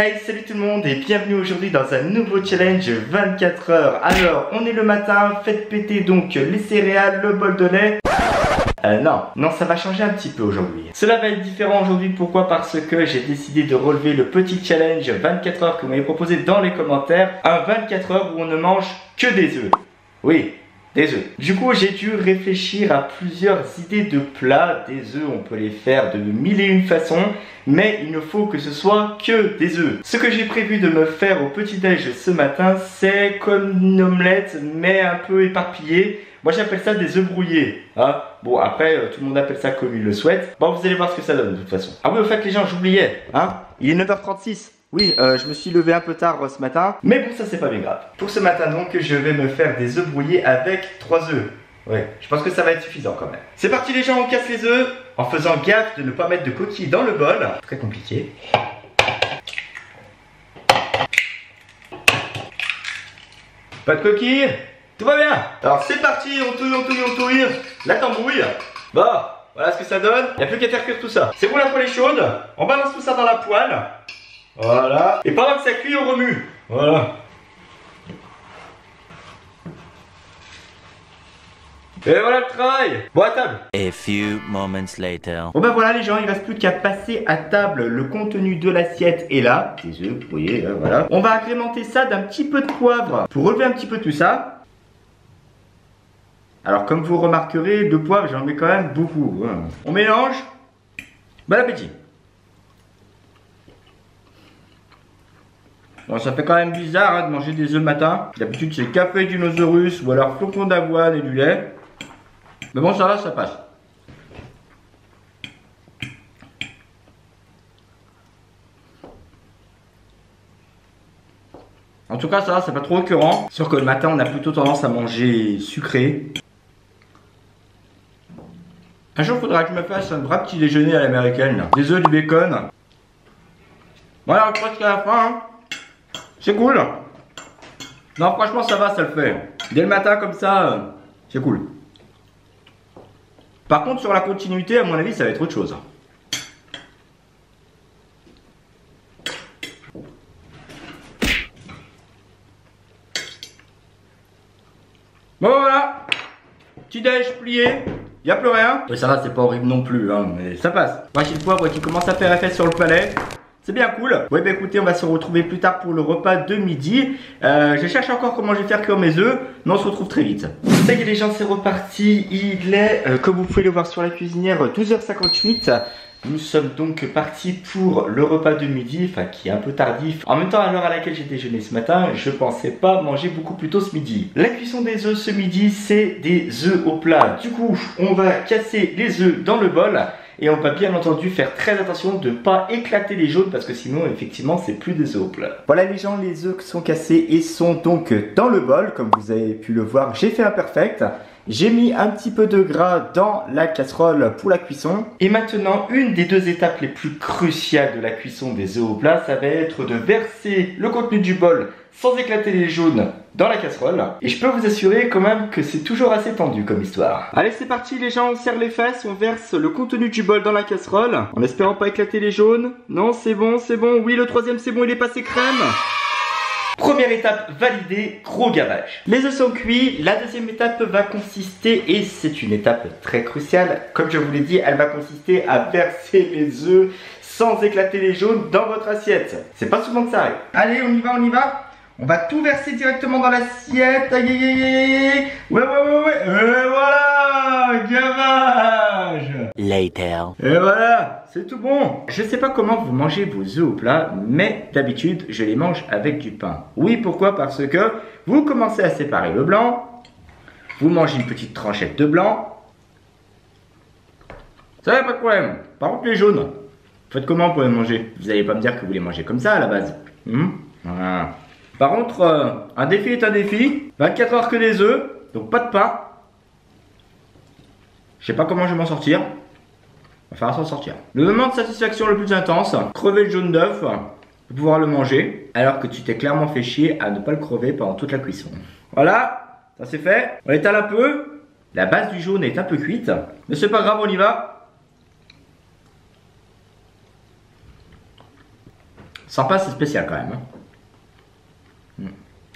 Hey, salut tout le monde et bienvenue aujourd'hui dans un nouveau challenge 24 heures. Alors, on est le matin, faites péter donc les céréales, le bol de lait. Non, ça va changer un petit peu aujourd'hui. Cela va être différent aujourd'hui, pourquoi? Parce que j'ai décidé de relever le petit challenge 24 heures que vous m'avez proposé dans les commentaires. Un 24 heures où on ne mange que des œufs. Oui, des œufs. Du coup, j'ai dû réfléchir à plusieurs idées de plats. Des œufs, on peut les faire de mille et une façons, mais il ne faut que ce soit que des œufs. Ce que j'ai prévu de me faire au petit-déj ce matin, c'est comme une omelette, mais un peu éparpillée. Moi, j'appelle ça des œufs brouillés. Hein, bon, après, tout le monde appelle ça comme il le souhaite. Bon, vous allez voir ce que ça donne de toute façon. Ah oui, au fait, les gens, j'oubliais. Hein, il est 9h36. Oui, je me suis levé un peu tard ce matin, mais bon, ça c'est pas bien grave. Pour ce matin donc, je vais me faire des œufs brouillés avec 3 œufs. Ouais, je pense que ça va être suffisant quand même. C'est parti les gens, on casse les œufs en faisant gaffe de ne pas mettre de coquilles dans le bol. Très compliqué. Pas de coquilles, tout va bien. Alors c'est parti, on touille. La tambouille. Bon, voilà ce que ça donne. Il n'y a plus qu'à faire cuire tout ça. C'est bon, la poêle est chaude. On balance tout ça dans la poêle. Voilà. Et pendant que ça cuit, on remue. Voilà. Et voilà le travail. Bon, à table. A few moments later. Bon ben voilà les gens, il ne reste plus qu'à passer à table. Le contenu de l'assiette est là. Les œufs, vous voyez, voilà. On va agrémenter ça d'un petit peu de poivre pour relever un petit peu tout ça. Alors comme vous remarquerez, de poivre, j'en mets quand même beaucoup. On mélange. Bon appétit. Bon, ça fait quand même bizarre hein, de manger des œufs le matin. D'habitude c'est café dinosaurus ou alors flocons d'avoine et du lait. Mais bon, ça là, ça passe. En tout cas, ça va, c'est pas trop écœurant. Sûr que le matin, on a plutôt tendance à manger sucré. Un jour, il faudra que je me fasse un vrai petit déjeuner à l'américaine. Des œufs, du bacon. Voilà, presque à la fin. Hein. C'est cool. Non, franchement, ça va, ça le fait. Dès le matin, comme ça, c'est cool. Par contre, sur la continuité, à mon avis, ça va être autre chose. Bon, voilà. Petit déj plié. Il n'y a plus rien. Oui, ça va, c'est pas horrible non plus, hein, mais ça passe. Voici le poivre qui commence à faire effet sur le palais. C'est bien cool. Ouais, bah écoutez, on va se retrouver plus tard pour le repas de midi. Je cherche encore comment je vais faire cuire mes œufs, mais on se retrouve très vite. Ça y est les gens, c'est reparti. Il est, comme vous pouvez le voir sur la cuisinière, 12h58. Nous sommes donc partis pour le repas de midi, enfin qui est un peu tardif. En même temps, à l'heure à laquelle j'ai déjeuné ce matin, je pensais pas manger beaucoup plus tôt ce midi. La cuisson des œufs ce midi, c'est des œufs au plat. Du coup, on va casser les œufs dans le bol. Et on va bien entendu faire très attention de ne pas éclater les jaunes parce que sinon effectivement c'est plus des œufs au plat. Voilà les gens, les œufs sont cassés et sont donc dans le bol. Comme vous avez pu le voir, j'ai fait un perfect. J'ai mis un petit peu de gras dans la casserole pour la cuisson. Et maintenant, une des deux étapes les plus cruciales de la cuisson des œufs au plat, ça va être de verser le contenu du bol sans éclater les jaunes dans la casserole. Et je peux vous assurer quand même que c'est toujours assez tendu comme histoire. Allez, c'est parti les gens, on serre les fesses, on verse le contenu du bol dans la casserole en espérant pas éclater les jaunes. Non, c'est bon, c'est bon. Oui, le troisième c'est bon, il est passé crème. Première étape validée, gros gavage. Les œufs sont cuits, la deuxième étape va consister, et c'est une étape très cruciale, comme je vous l'ai dit, elle va consister à verser les œufs sans éclater les jaunes dans votre assiette. C'est pas souvent que ça arrive. Allez, on y va, on y va. On va tout verser directement dans l'assiette. Aïe, aïe, aïe, aïe. Ouais. Et voilà, gavage. Later. Et voilà, c'est tout bon. Je sais pas comment vous mangez vos œufs au plat, mais d'habitude, je les mange avec du pain. Oui, pourquoi? Parce que vous commencez à séparer le blanc. Vous mangez une petite tranchette de blanc. Ça va, pas de problème. Par contre, les jaunes, faites comment pour les manger? Vous n'allez pas me dire que vous les mangez comme ça à la base. Voilà. Par contre, un défi est un défi. 24 heures que des œufs, donc pas de pain. Je sais pas comment je vais m'en sortir. On va falloir s'en sortir. Le moment de satisfaction le plus intense, crever le jaune d'œuf pour pouvoir le manger, alors que tu t'es clairement fait chier à ne pas le crever pendant toute la cuisson. Voilà, ça c'est fait. On étale un peu. La base du jaune est un peu cuite, mais c'est pas grave, on y va. Sympa, c'est spécial quand même.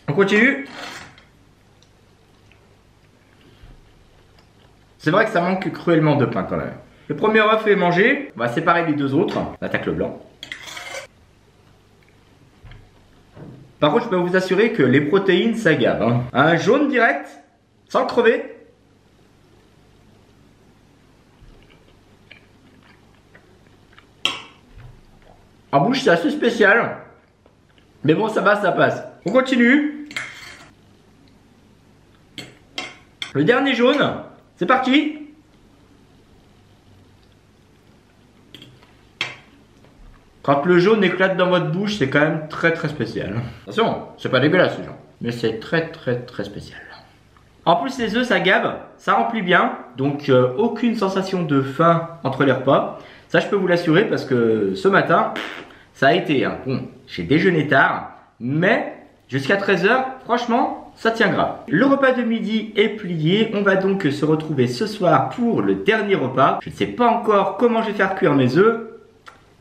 On continue. C'est vrai que ça manque cruellement de pain quand même. Le premier œuf est mangé. On va séparer les deux autres. On attaque le blanc. Par contre, je peux vous assurer que les protéines, ça gave. Hein. Un jaune direct, sans le crever. En bouche, c'est assez spécial. Mais bon, ça va, ça passe. On continue. Le dernier jaune, c'est parti. Quand le jaune éclate dans votre bouche, c'est quand même très spécial. Attention, c'est pas dégueulasse les gens, mais c'est très spécial. En plus les œufs ça gave, ça remplit bien, donc aucune sensation de faim entre les repas. Ça je peux vous l'assurer parce que ce matin, ça a été, hein. Bon, j'ai déjeuné tard, mais jusqu'à 13 h, franchement, ça tient grave. Le repas de midi est plié, on va donc se retrouver ce soir pour le dernier repas. Je ne sais pas encore comment je vais faire cuire mes œufs,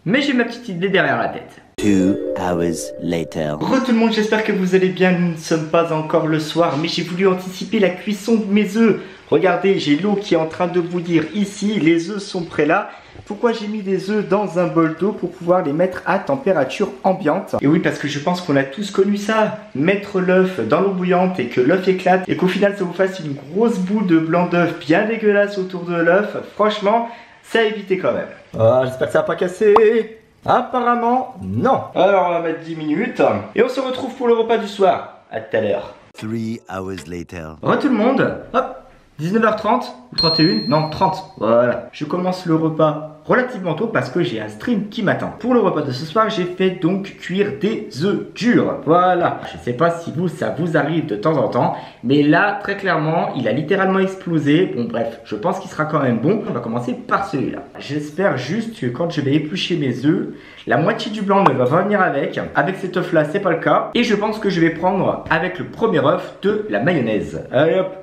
mais j'ai ma petite idée derrière la tête. 2 hours later. Re tout le monde, j'espère que vous allez bien. Nous ne sommes pas encore le soir, mais j'ai voulu anticiper la cuisson de mes œufs. Regardez, j'ai l'eau qui est en train de bouillir ici, les œufs sont prêts là. Pourquoi j'ai mis des œufs dans un bol d'eau? Pour pouvoir les mettre à température ambiante. Et oui, parce que je pense qu'on a tous connu ça. Mettre l'œuf dans l'eau bouillante et que l'œuf éclate et qu'au final ça vous fasse une grosse boule de blanc d'œuf bien dégueulasse autour de l'œuf. Franchement, ça a évité quand même. Ah, j'espère que ça n'a pas cassé. Apparemment, non. Alors, on va mettre 10 minutes. Et on se retrouve pour le repas du soir. À tout à l'heure. 3 hours later. Re tout le monde. Hop. 19h30 ou 31, non 30, voilà. Je commence le repas relativement tôt parce que j'ai un stream qui m'attend. Pour le repas de ce soir, j'ai fait donc cuire des œufs durs, voilà. Je sais pas si vous, ça vous arrive de temps en temps, mais là, très clairement, il a littéralement explosé. Bon bref, je pense qu'il sera quand même bon. On va commencer par celui-là. J'espère juste que quand je vais éplucher mes œufs, la moitié du blanc ne va pas venir avec. Avec cet œuf là, c'est pas le cas. Et je pense que je vais prendre avec le premier œuf de la mayonnaise. Allez hop.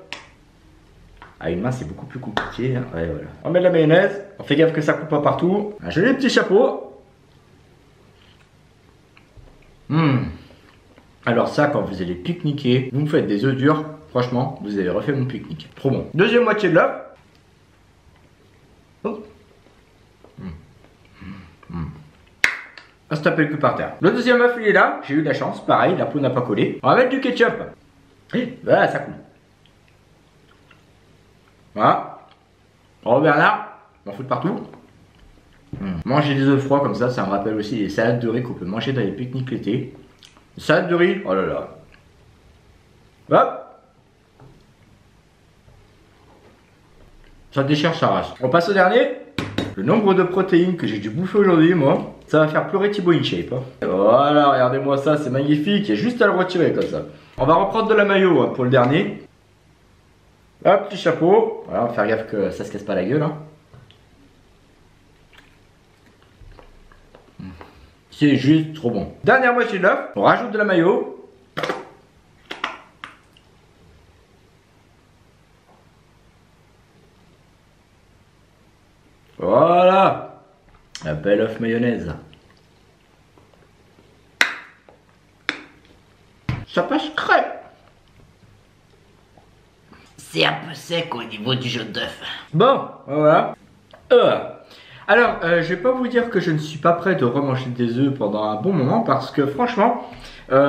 À une main, c'est beaucoup plus compliqué. Hein. Ouais, voilà. On met de la mayonnaise. On fait gaffe que ça coupe pas partout. Un joli petit chapeau. Alors ça, quand vous allez pique-niquer, vous me faites des œufs durs. Franchement, vous avez refait mon pique-nique. Trop bon. Deuxième moitié de l'œuf. Oh. On se taper le cul par terre. Le deuxième œuf, il est là. J'ai eu de la chance. Pareil, la peau n'a pas collé. On va mettre du ketchup. Et voilà, ça coule. Voilà. Oh Bernard, on fout partout. Manger des œufs froids comme ça me rappelle aussi les salades de riz qu'on peut manger dans les pique-niques l'été. Salade de riz, oh là là. Hop. Ça déchire sa race. On passe au dernier. Le nombre de protéines que j'ai dû bouffer aujourd'hui, moi, ça va faire pleurer Thibaut InShape. Hein. Voilà, regardez-moi ça, c'est magnifique. Il y a juste à le retirer comme ça. On va reprendre de la mayo hein, pour le dernier. Hop, petit chapeau. Voilà, on va faire gaffe que ça se casse pas la gueule. Hein. C'est juste trop bon. Dernière moitié de l'œuf. On rajoute de la mayo. Voilà. Un bel œuf mayonnaise. Ça passe crème. C'est un peu sec au niveau du jaune d'œuf. Bon, voilà. Alors, je vais pas vous dire que je ne suis pas prêt de remanger des œufs pendant un bon moment parce que franchement,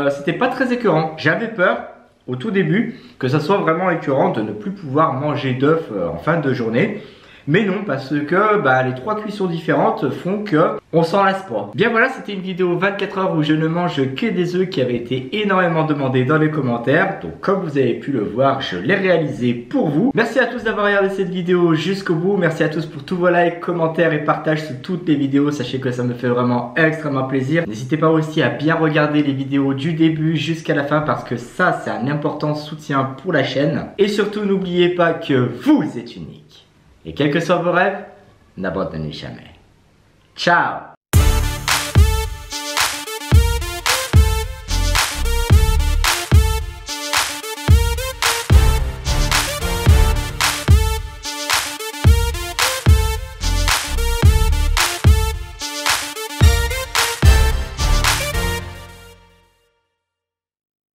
c'était pas très écœurant. J'avais peur au tout début que ça soit vraiment écœurant de ne plus pouvoir manger d'œufs en fin de journée. Mais non, parce que les 3 cuissons différentes font que on s'en lasse pas. Bien voilà, c'était une vidéo 24 heures où je ne mange que des œufs qui avaient été énormément demandés dans les commentaires. Donc comme vous avez pu le voir, je l'ai réalisé pour vous. Merci à tous d'avoir regardé cette vidéo jusqu'au bout. Merci à tous pour tous vos likes, commentaires et partages sur toutes les vidéos. Sachez que ça me fait vraiment extrêmement plaisir. N'hésitez pas aussi à bien regarder les vidéos du début jusqu'à la fin parce que ça, c'est un important soutien pour la chaîne. Et surtout, n'oubliez pas que vous êtes unique. Et quels que soient vos rêves, n'abandonnez jamais. Ciao!